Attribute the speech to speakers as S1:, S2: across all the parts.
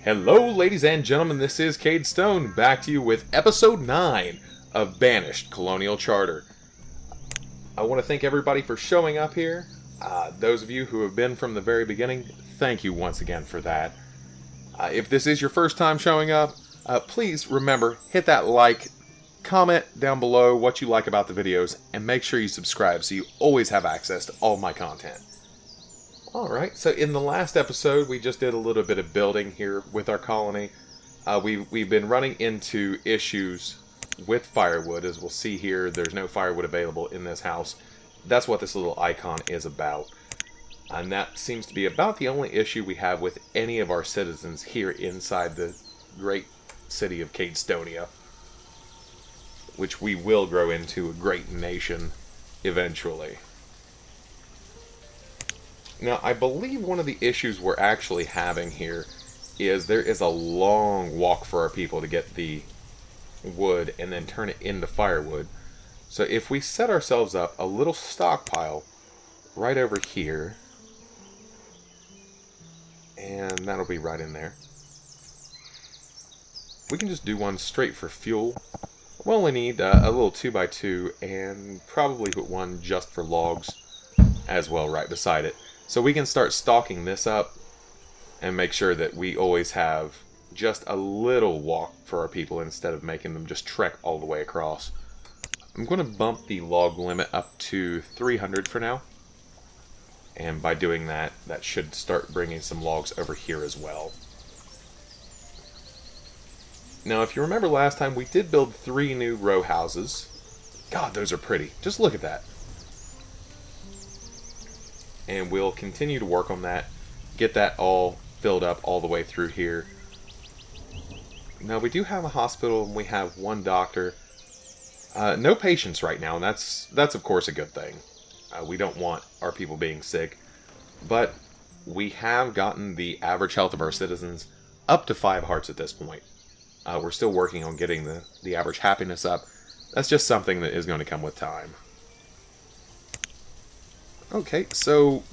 S1: Hello, ladies and gentlemen, this is Cade Stone, back to you with Episode 9 of Banished, Colonial Charter. I want to thank everybody for showing up here. Those of you who have been from the very beginning, thank you once again for that. If this is your first time showing up, please remember, hit that like, comment down below what you like about the videos, and make sure you subscribe so you always have access to all my content. Alright, so in the last episode, we just did a little bit of building here with our colony. We've been running into issues with firewood. As we'll see here, there's no firewood available in this house. That's what this little icon is about. And that seems to be about the only issue we have with any of our citizens here inside the great city of Cadestonia, which we will grow into a great nation eventually. Now, I believe one of the issues we're actually having here is there is a long walk for our people to get the wood and then turn it into firewood. So if we set ourselves up a little stockpile right over here, and that'll be right in there, we can just do one straight for fuel. We'll only need a little 2x2 and probably put one just for logs as well right beside it. So we can start stocking this up and make sure that we always have just a little walk for our people instead of making them just trek all the way across. I'm going to bump the log limit up to 300 for now. And by doing that, that should start bringing some logs over here as well. Now, if you remember last time, we did build 3 new row houses. God, those are pretty. Just look at that. And we'll continue to work on that, get that all filled up all the way through here. Now, we do have a hospital and we have 1 doctor. No patients right now, and that's of course a good thing. We don't want our people being sick, but we have gotten the average health of our citizens up to 5 hearts at this point. We're still working on getting the average happiness up. That's just something that is going to come with time. Okay, so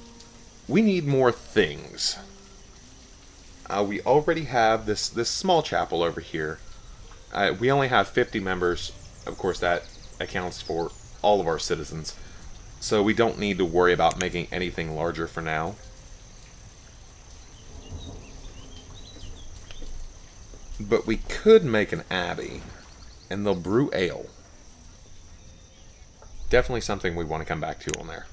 S1: we need more things. We already have this small chapel over here. We only have 50 members. Of course, that accounts for all of our citizens. So we don't need to worry about making anything larger for now. But we could make an abbey, and they'll brew ale. Definitely something we want to come back to on there.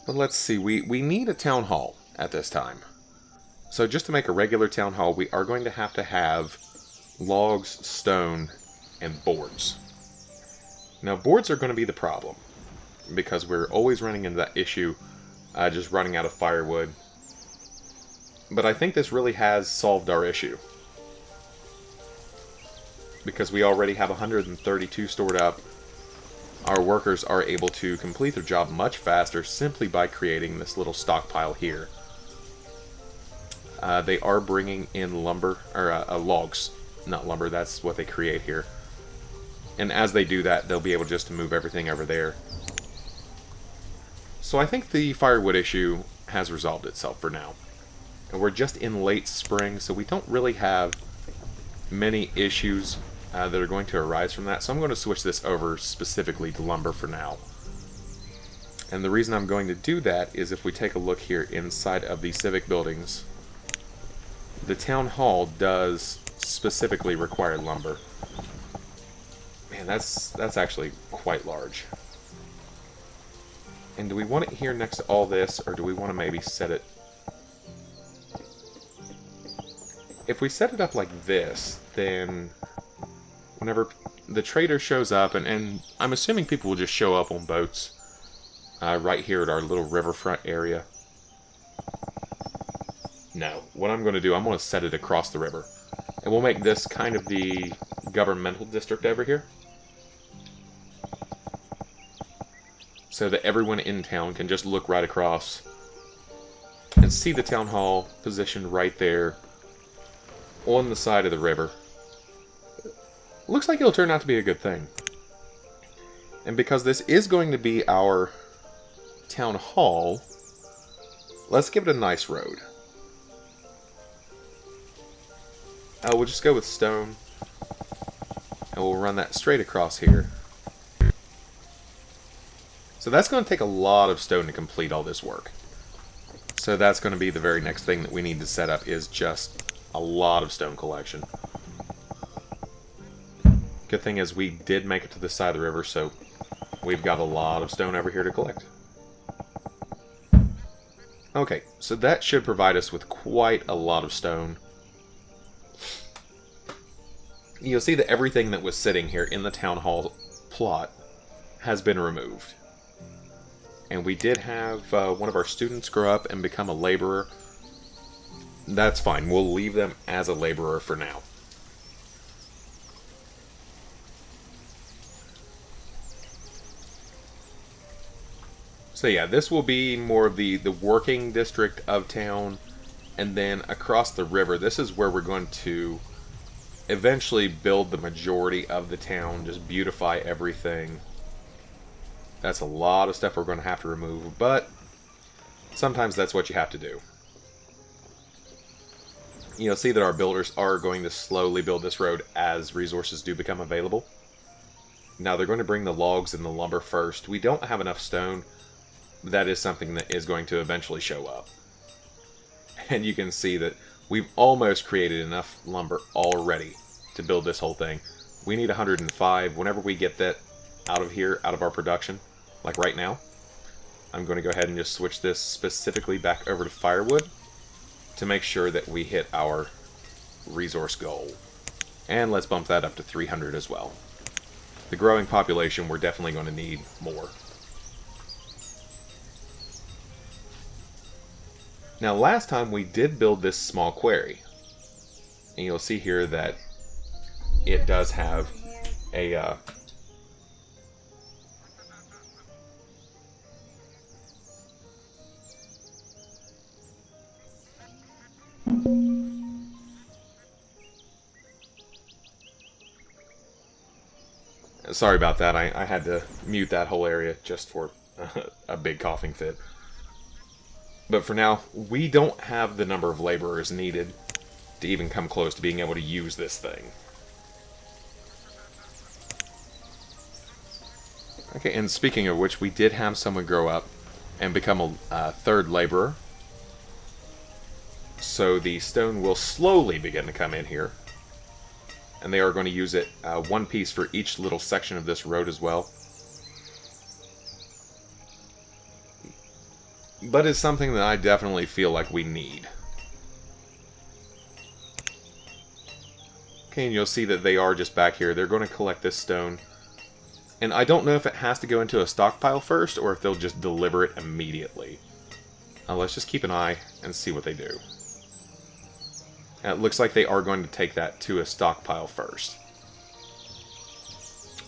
S1: But let's see, we need a town hall at this time. So just to make a regular town hall, we are going to have logs, stone, and boards. Now, boards are going to be the problem, because we're always running into that issue, just running out of firewood. But I think this really has solved our issue, because we already have 132 stored up. Our workers are able to complete their job much faster simply by creating this little stockpile here. They are bringing in lumber, or logs, not lumber, that's what they create here. And as they do that, they'll be able just to move everything over there. So I think the firewood issue has resolved itself for now. And we're just in late spring, so we don't really have many issues that are going to arise from that. So I'm going to switch this over specifically to lumber for now. And the reason I'm going to do that is if we take a look here inside of the civic buildings, the town hall does specifically require lumber. Man, that's actually quite large. And do we want it here next to all this, or do we want to maybe set it... If we set it up like this, then whenever the trader shows up, and I'm assuming people will just show up on boats right here at our little riverfront area. No, what I'm going to do, I'm going to set it across the river. And we'll make this kind of the governmental district over here, so that everyone in town can just look right across and see the town hall positioned right there on the side of the river. Looks like it'll turn out to be a good thing. And because this is going to be our town hall, let's give it a nice road. We'll just go with stone. And we'll run that straight across here. So that's going to take a lot of stone to complete all this work. So that's going to be the very next thing that we need to set up, is just a lot of stone collection. Good thing is we did make it to the side of the river, so we've got a lot of stone over here to collect. Okay, so that should provide us with quite a lot of stone. You'll see that everything that was sitting here in the town hall plot has been removed. And we did have one of our students grow up and become a laborer. That's fine. We'll leave them as a laborer for now. So yeah, this will be more of the working district of town. And then across the river, this is where we're going to eventually build the majority of the town. Just beautify everything. That's a lot of stuff we're going to have to remove, but sometimes that's what you have to do. You'll see that our builders are going to slowly build this road as resources do become available. Now they're going to bring the logs and the lumber first. We don't have enough stone. That is something that is going to eventually show up. And you can see that we've almost created enough lumber already to build this whole thing. We need 105. Whenever we get that out of here, out of our production, like right now, I'm going to go ahead and just switch this specifically back over to firewood to make sure that we hit our resource goal. And let's bump that up to 300 as well. The growing population, we're definitely going to need more. Now last time we did build this small quarry. And you'll see here that it does have a sorry about that. I had to mute that whole area just for a big coughing fit. But for now, we don't have the number of laborers needed to even come close to being able to use this thing. Okay, and speaking of which, we did have someone grow up and become a third laborer. So the stone will slowly begin to come in here. And they are going to use it one piece for each little section of this road as well. But it's something that I definitely feel like we need. Okay, and you'll see that they are just back here. They're going to collect this stone. And I don't know if it has to go into a stockpile first, or if they'll just deliver it immediately. Let's just keep an eye and see what they do. It looks like they are going to take that to a stockpile first.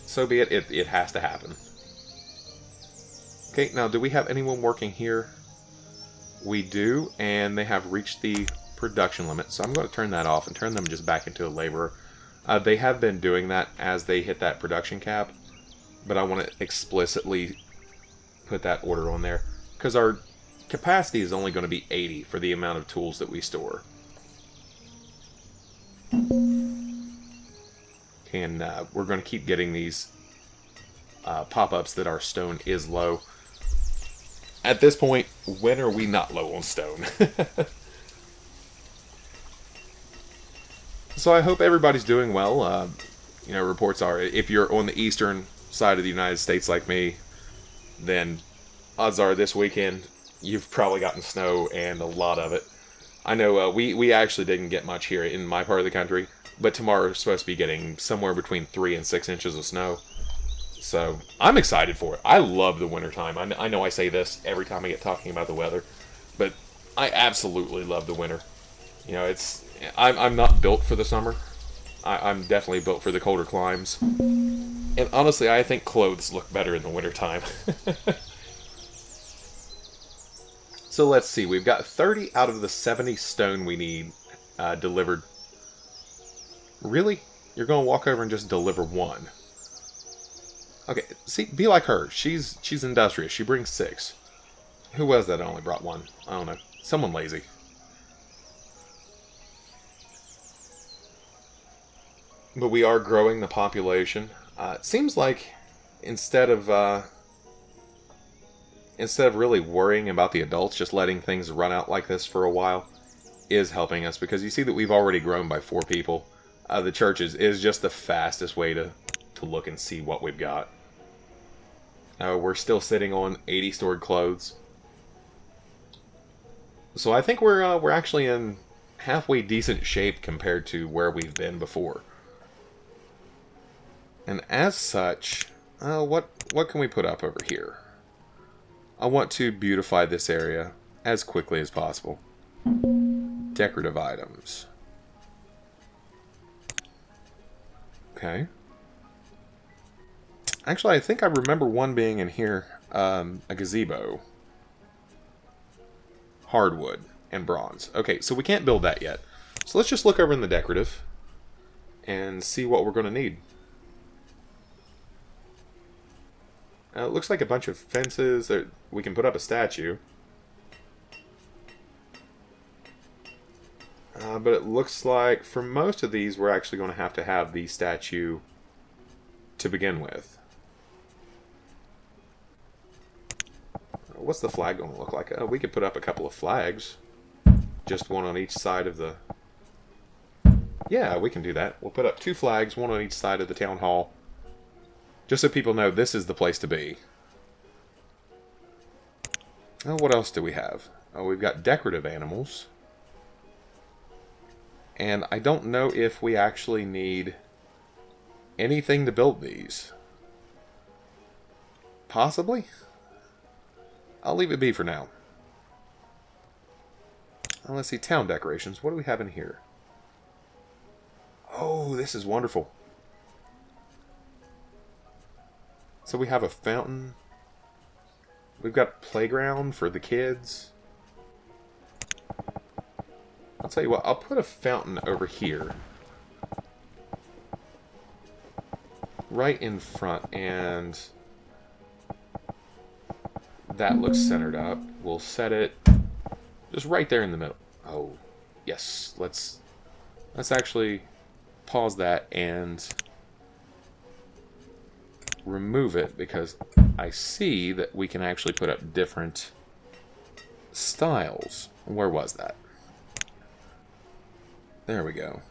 S1: So be it, it has to happen. Okay, now do we have anyone working here? We do, and they have reached the production limit, so I'm going to turn that off and turn them just back into a laborer. They have been doing that as they hit that production cap, but I want to explicitly put that order on there, because our capacity is only going to be 80 for the amount of tools that we store. And we're going to keep getting these pop-ups that our stone is low. At this point, when are we not low on stone? So I hope everybody's doing well. You know, reports are, if you're on the eastern side of the United States like me, then odds are this weekend you've probably gotten snow, and a lot of it. I know we actually didn't get much here in my part of the country, but tomorrow we're supposed to be getting somewhere between 3 and 6 inches of snow. So I'm excited for it. I love the wintertime. I know I say this every time I get talking about the weather, but I absolutely love the winter. You know, I'm not built for the summer. I'm definitely built for the colder climes. And honestly, I think clothes look better in the wintertime. So let's see. We've got 30 out of the 70 stone we need delivered. Really? You're going to walk over and just deliver one? Okay, see, be like her. She's industrious. She brings 6. Who was that only brought 1? I don't know. Someone lazy. But we are growing the population. It seems like instead of really worrying about the adults, just letting things run out like this for a while is helping us, because you see that we've already grown by 4 people. The churches is just the fastest way to look and see what we've got. We're still sitting on 80 stored clothes. So I think we're actually in halfway decent shape compared to where we've been before. And as such, what can we put up over here? I want to beautify this area as quickly as possible. Decorative items. Okay. Actually, I think I remember one being in here. A gazebo. Hardwood and bronze. Okay, so we can't build that yet. So let's just look over in the decorative and see what we're going to need. It looks like a bunch of fences. That we can put up a statue. But it looks like for most of these, we're actually going to have the statue to begin with. What's the flag going to look like? We could put up a couple of flags. Just one on each side of the... Yeah, we can do that. We'll put up 2 flags, one on each side of the town hall. Just so people know this is the place to be. Oh, what else do we have? Oh, we've got decorative animals. And I don't know if we actually need anything to build these. Possibly? I'll leave it be for now. Let's see, town decorations. What do we have in here? Oh, this is wonderful. So we have a fountain. We've got a playground for the kids. I'll tell you what, I'll put a fountain over here. Right in front, and that looks centered up. We'll set it just right there in the middle. Oh, yes. Let's actually pause that and remove it, because I see that we can actually put up different styles. Where was that? There we go.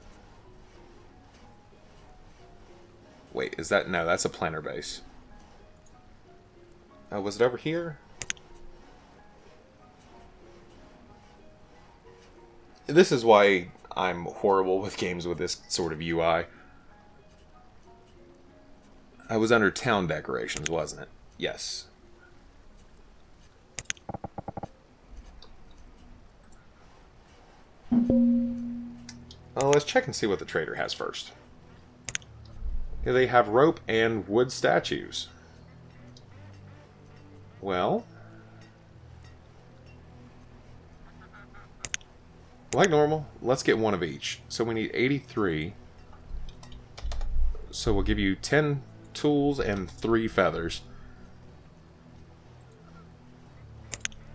S1: Wait, is that... No, that's a planter base. Was it over here? This is why I'm horrible with games with this sort of UI. I was under town decorations, wasn't it? Yes. Let's check and see what the trader has first. Here they have rope and wood statues. Well, like normal, let's get one of each. So we need 83. So we'll give you 10 tools and 3 feathers.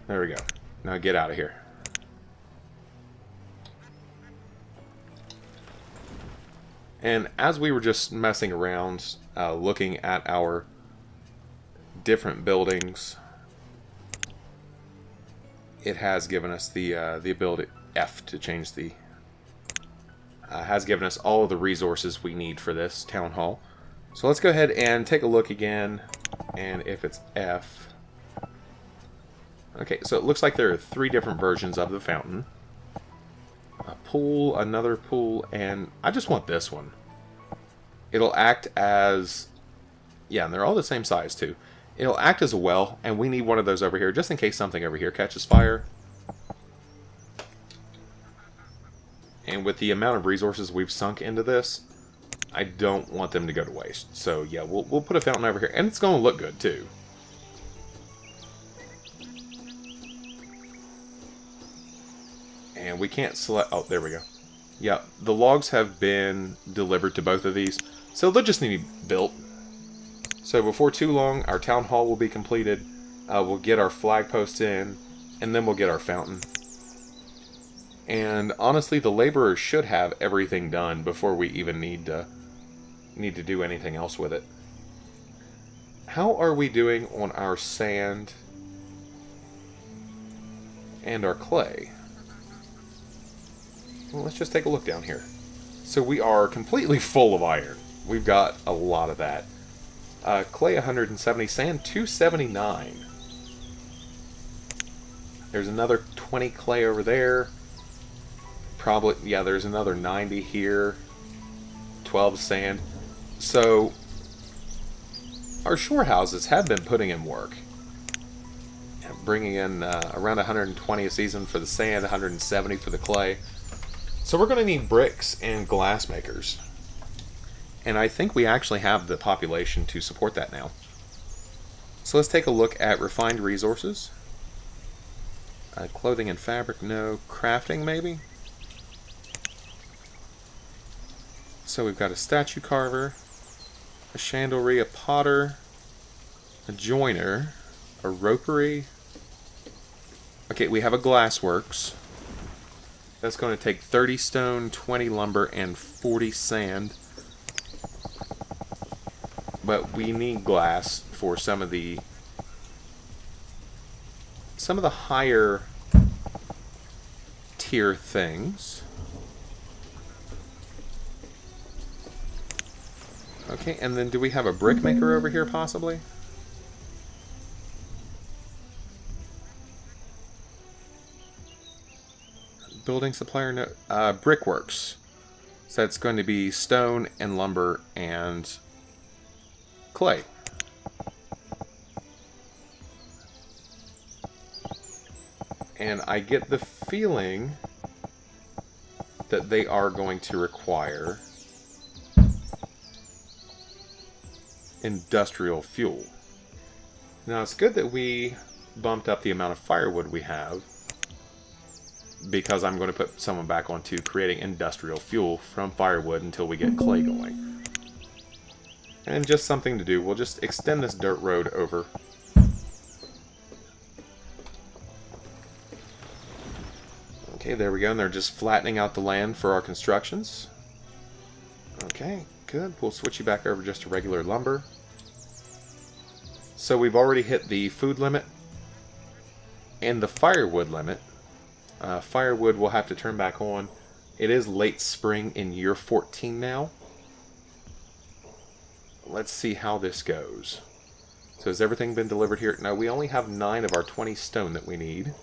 S1: There we go. Now get out of here. And as we were just messing around, looking at our different buildings, it has given us the ability F to change the. Has given us all of the resources we need for this town hall. So let's go ahead and take a look again, and if it's F. Okay, so it looks like there are 3 different versions of the fountain. A pool, another pool, and I just want this one. It'll act as... Yeah, and they're all the same size, too. It'll act as a well, and we need one of those over here, just in case something over here catches fire. And with the amount of resources we've sunk into this, I don't want them to go to waste. So, yeah, we'll put a fountain over here, and it's going to look good, too. And we can't select... Oh, there we go. Yeah, the logs have been delivered to both of these, so they'll just need to be built. So before too long, our town hall will be completed. We'll get our flag posts in, and then we'll get our fountain. And honestly, the laborers should have everything done before we even need to need to do anything else with it. How are we doing on our sand and our clay? Well, let's just take a look down here. So we are completely full of iron. We've got a lot of that. Clay 170, sand 279. There's another 20 clay over there. Probably, yeah, there's another 90 here. 12 sand. So, our shore houses have been putting in work. Bringing in around 120 a season for the sand, 170 for the clay. So we're going to need bricks and glass makers. And I think we actually have the population to support that now. So let's take a look at refined resources. Clothing and fabric, no. Crafting, maybe? So we've got a statue carver, a chandlery, a potter, a joiner, a ropery. Okay, we have a glassworks. That's going to take 30 stone, 20 lumber, and 40 sand. But we need glass for some of the higher tier things. Okay, and then do we have a brick maker over here possibly? Building supplier, no, brickworks. So that's going to be stone and lumber and clay. And I get the feeling that they are going to require industrial fuel. Now it's good that we bumped up the amount of firewood we have, because I'm going to put someone back onto creating industrial fuel from firewood until we get clay going. And just something to do, we'll just extend this dirt road over. Okay, there we go, and they're just flattening out the land for our constructions. Okay, good. We'll switch you back over just to regular lumber. So we've already hit the food limit and the firewood limit. Firewood will have to turn back on. It is late spring in year 14 now. Let's see how this goes. So has everything been delivered here? No, we only have 9 of our 20 stone that we need.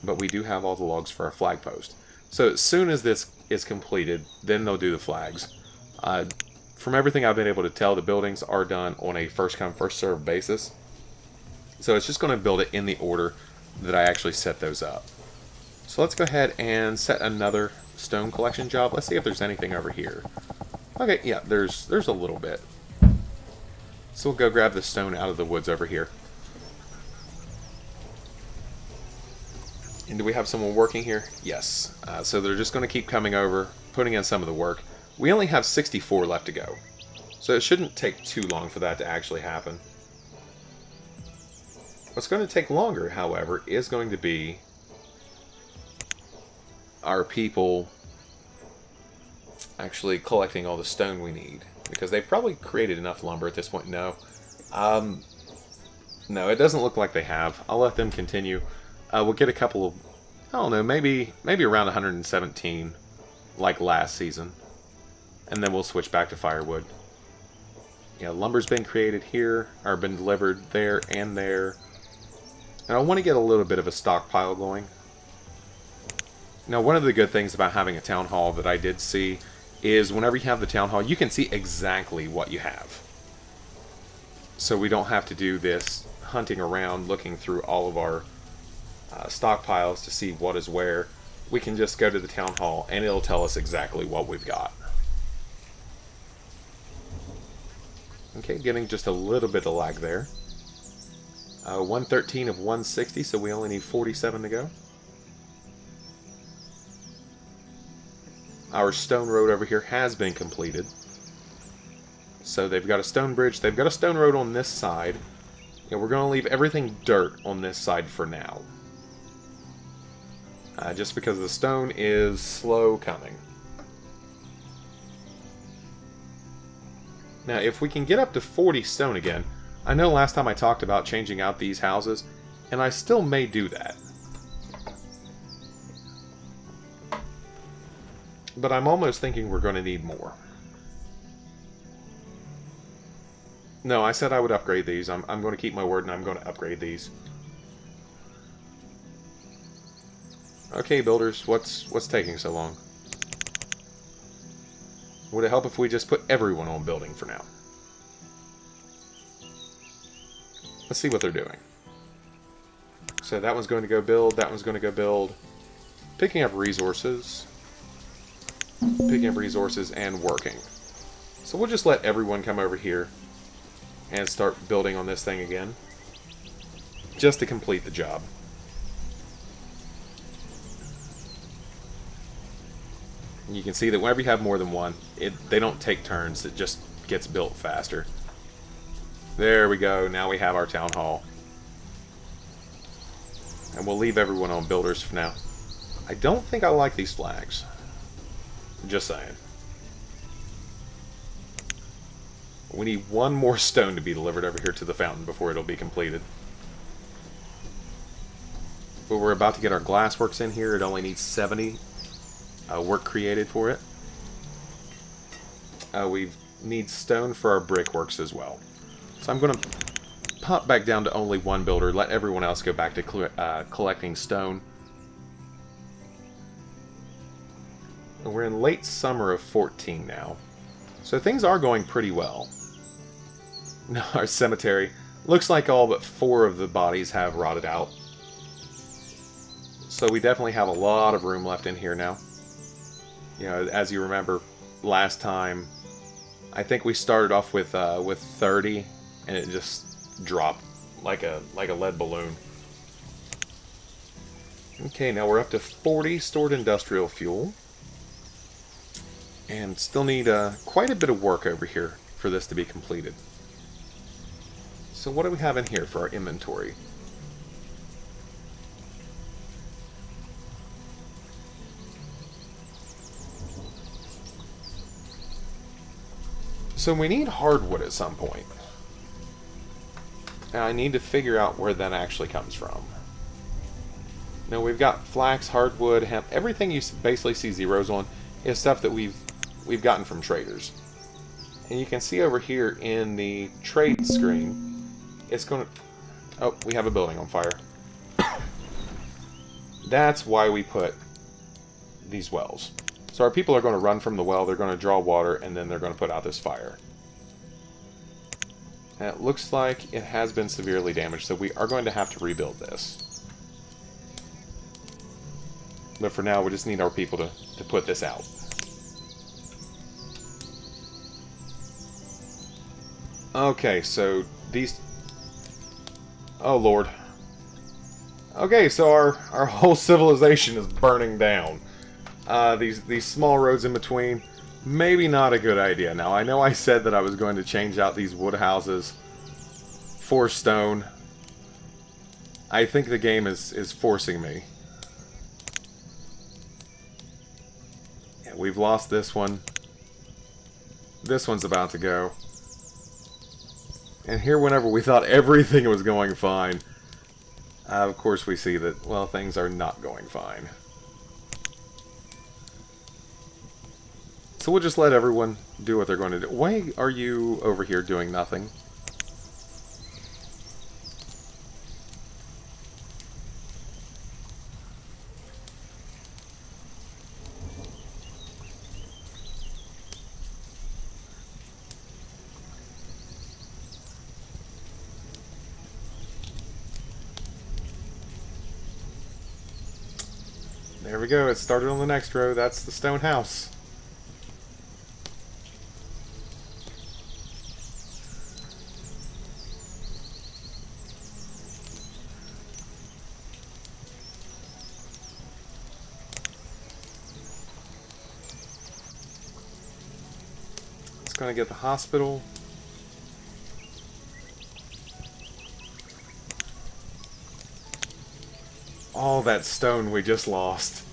S1: But we do have all the logs for our flag post. So as soon as this is completed, then they'll do the flags. From everything I've been able to tell, the buildings are done on a first-come, first-served basis. So it's just going to build it in the order that I actually set those up. So let's go ahead and set another stone collection job. Let's see if there's anything over here. Okay, yeah, there's a little bit. So we'll go grab the stone out of the woods over here. And do we have someone working here? Yes. So they're just going to keep coming over, putting in some of the work. We only have 64 left to go. So it shouldn't take too long for that to actually happen. What's going to take longer, however, is going to be our people actually collecting all the stone we need. Because they've probably created enough lumber at this point. No. No, it doesn't look like they have. I'll let them continue. We'll get a couple of, I don't know, maybe around 117, like last season. And then we'll switch back to firewood. Yeah, lumber's been created here, or been delivered there and there. And I want to get a little bit of a stockpile going. Now, one of the good things about having a town hall that I did see is whenever you have the town hall, you can see exactly what you have. So we don't have to do this hunting around, looking through all of our stockpiles to see what is where. We can just go to the town hall and it'll tell us exactly what we've got. Okay, getting just a little bit of lag there. 113 of 160, so we only need 47 to go. Our stone road over here has been completed. So they've got a stone bridge. They've got a stone road on this side. And we're going to leave everything dirt on this side for now. Just because the stone is slow coming. Now, if we can get up to 40 stone again, I know last time I talked about changing out these houses, and I still may do that. But I'm almost thinking we're going to need more. No, I said I would upgrade these. I'm going to keep my word and I'm going to upgrade these. Okay, builders, what's taking so long? Would it help if we just put everyone on building for now? Let's see what they're doing. So that one's going to go build, that one's going to go build. Picking up resources. Picking up resources and working. So we'll just let everyone come over here and start building on this thing again. Just to complete the job. And you can see that whenever you have more than one, they don't take turns, it just gets built faster. There we go, now we have our town hall. And we'll leave everyone on builders for now. I don't think I like these flags. Just saying. We need one more stone to be delivered over here to the fountain before it'll be completed. But we're about to get our glassworks in here. It only needs 70 work created for it. We need stone for our brickworks as well. So I'm going to pop back down to only one builder. Let everyone else go back to collecting stone. And we're in late summer of 14 now. So things are going pretty well. No, our cemetery. Looks like all but 4 of the bodies have rotted out. So we definitely have a lot of room left in here now. You know, as you remember last time, I think we started off with 30, and it just dropped like a lead balloon. Okay, now we're up to 40 stored industrial fuel. And still need quite a bit of work over here for this to be completed. So what do we have in here for our inventory? So we need hardwood at some point. And I need to figure out where that actually comes from. Now we've got flax, hardwood, hemp, everything you basically see zeros on is stuff that we've gotten from traders. And you can see over here in the trade screen, it's going to... Oh, we have a building on fire. That's why we put these wells. So our people are going to run from the well, they're going to draw water, and then they're going to put out this fire. And it looks like it has been severely damaged, so we are going to have to rebuild this. But for now, we just need our people to put this out. Okay, so these... Oh, Lord. Okay, so our whole civilization is burning down. These small roads in between, maybe not a good idea. Now, I know I said that I was going to change out these wood houses for stone. I think the game is forcing me. Yeah, we've lost this one. This one's about to go. And here, whenever we thought everything was going fine, of course we see that, well, things are not going fine. So we'll just let everyone do what they're going to do. Why are you over here doing nothing? There we go, it started on the next row. That's the stone house. It's going to get the hospital. All that stone we just lost.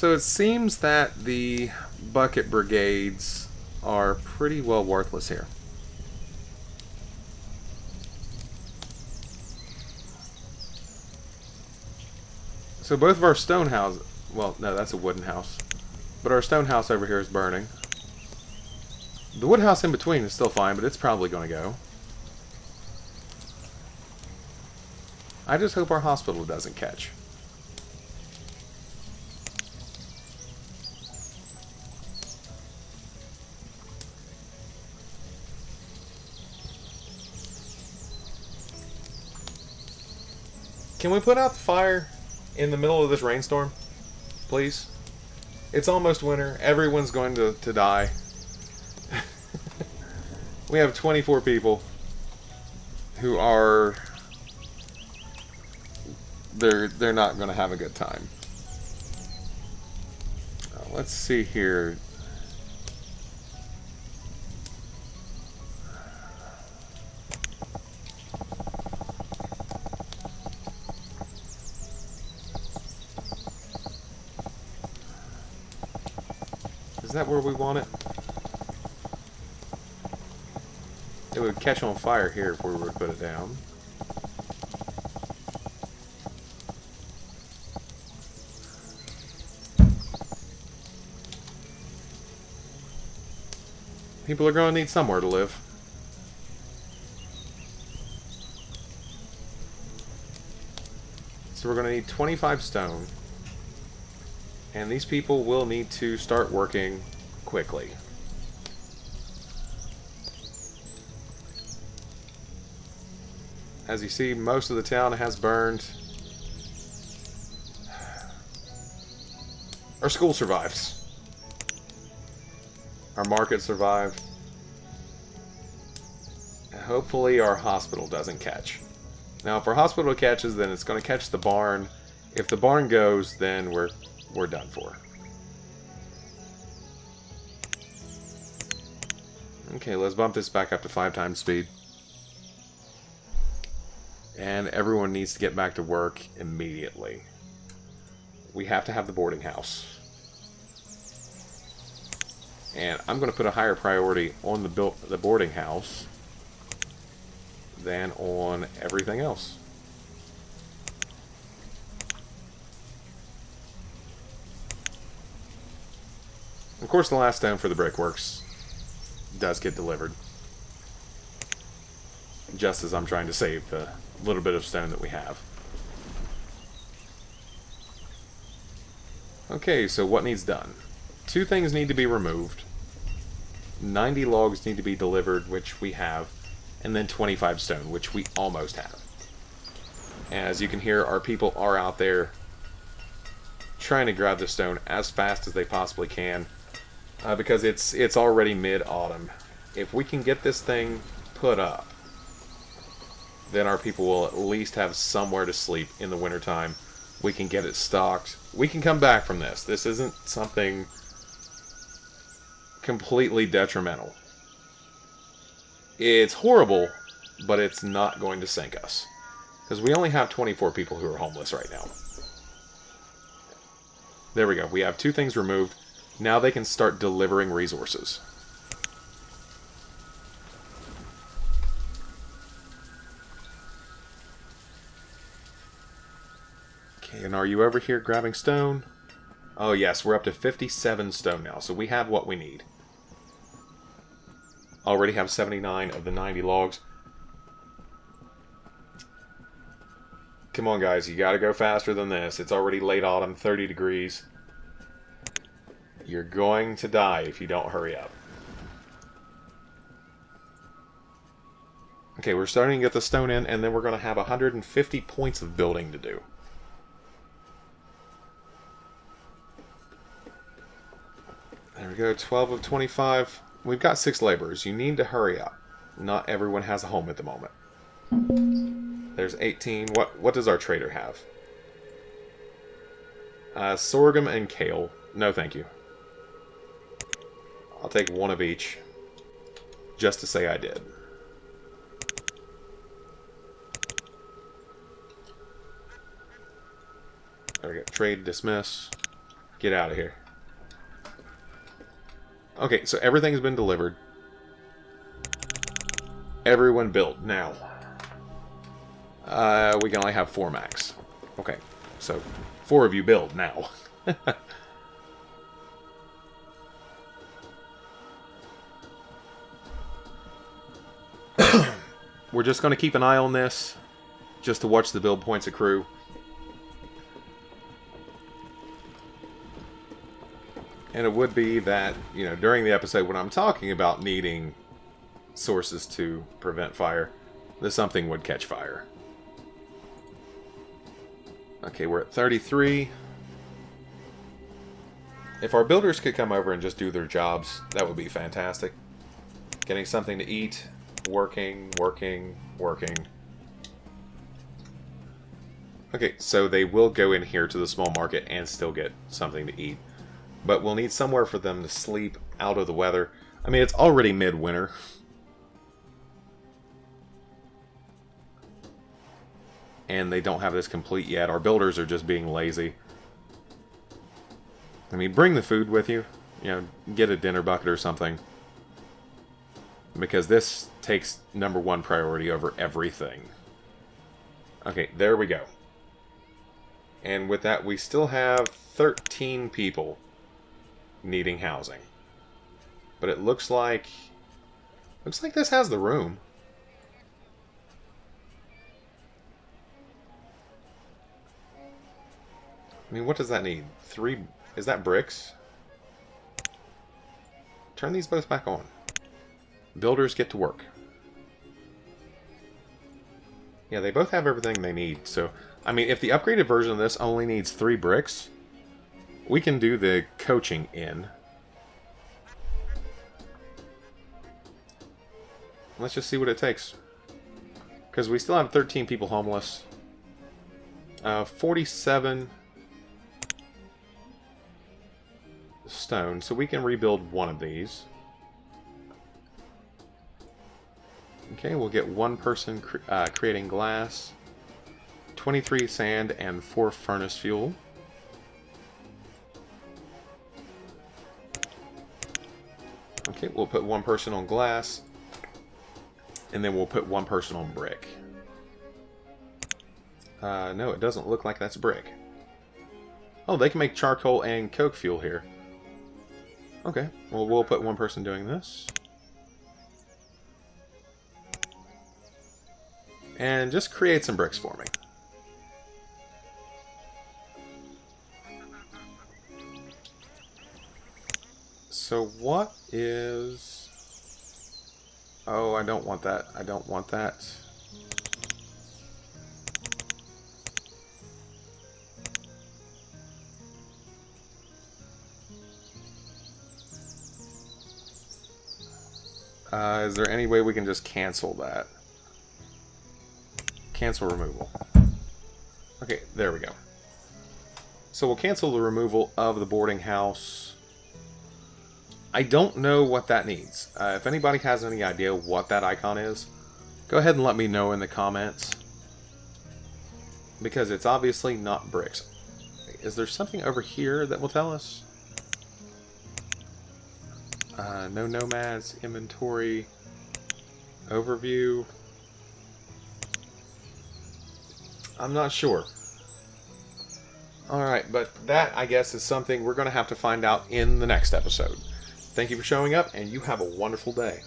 S1: So it seems that the bucket brigades are pretty well worthless here. So both of our stone houses... Well, no, that's a wooden house. But our stone house over here is burning. The wood house in between is still fine, but it's probably going to go. I just hope our hospital doesn't catch. Can we put out the fire in the middle of this rainstorm? Please? It's almost winter. Everyone's going to die. We have 24 people who are... They're not going to have a good time. Let's see here. Is that where we want it? It would catch on fire here if we were to put it down. People are going to need somewhere to live. So we're going to need 25 stone. And these people will need to start working quickly. As you see, most of the town has burned. Our school survives. Our market survived. And hopefully our hospital doesn't catch. Now, if our hospital catches, then it's going to catch the barn. If the barn goes, then we're done for. Okay, let's bump this back up to 5 times speed. And everyone needs to get back to work immediately. We have to have the boarding house. And I'm going to put a higher priority on the boarding house than on everything else. Of course, the last stone for the brickworks does get delivered. Just as I'm trying to save the little bit of stone that we have. Okay, so what needs done? 2 things need to be removed. 90 logs need to be delivered, which we have. And then 25 stone, which we almost have. As you can hear, our people are out there trying to grab the stone as fast as they possibly can. Because it's already mid-autumn. If we can get this thing put up, then our people will at least have somewhere to sleep in the wintertime. We can get it stocked. We can come back from this. This isn't something completely detrimental. It's horrible, but it's not going to sink us. Because we only have 24 people who are homeless right now. There we go. We have 2 things removed. Now they can start delivering resources. Okay, and are you over here grabbing stone? Oh yes, we're up to 57 stone now, so we have what we need. Already have 79 of the 90 logs. Come on guys, you gotta go faster than this. It's already late autumn, 30 degrees. You're going to die if you don't hurry up. Okay, we're starting to get the stone in, and then we're going to have 150 points of building to do. There we go, 12 of 25. We've got 6 laborers. You need to hurry up. Not everyone has a home at the moment. There's 18. What does our trader have? Sorghum and kale. No, thank you. I'll take 1 of each. Just to say I did. There we go. Trade, dismiss. Get out of here. Okay, so everything's been delivered. Everyone build now. We can only have 4 max. Okay, so 4 of you build now. We're just going to keep an eye on this, just to watch the build points accrue. And it would be that, you know, during the episode when I'm talking about needing sources to prevent fire, that something would catch fire. Okay, we're at 33. If our builders could come over and just do their jobs, that would be fantastic. Getting something to eat, working. Okay, so they will go in here to the small market and still get something to eat. But we'll need somewhere for them to sleep out of the weather. I mean, it's already midwinter. And they don't have this complete yet. Our builders are just being lazy. I mean, bring the food with you. You know, get a dinner bucket or something. Because this takes #1 priority over everything. Okay, there we go. And with that, we still have 13 people needing housing. But it looks like this has the room. I mean, what does that need? 3... Is that bricks? Turn these both back on. Builders get to work. Yeah, they both have everything they need. So, I mean, if the upgraded version of this only needs 3 bricks, we can do the coaching in. Let's just see what it takes. Because we still have 13 people homeless. 47 stone. So we can rebuild one of these. Okay, we'll get 1 person creating glass. 23 sand and 4 furnace fuel. Okay, we'll put 1 person on glass. And then we'll put 1 person on brick. No, it doesn't look like that's brick. Oh, they can make charcoal and coke fuel here. Okay, well, we'll put 1 person doing this. And just create some bricks for me. So what is... Oh, I don't want that. I don't want that. Is there any way we can just cancel that? Cancel removal. Okay, there we go. So we'll cancel the removal of the boarding house. I don't know what that needs. If anybody has any idea what that icon is, go ahead and let me know in the comments. Because it's obviously not bricks. Is there something over here that will tell us? No nomads, inventory, overview. I'm not sure. Alright, but that, I guess, is something we're going to have to find out in the next episode. Thank you for showing up, and you have a wonderful day.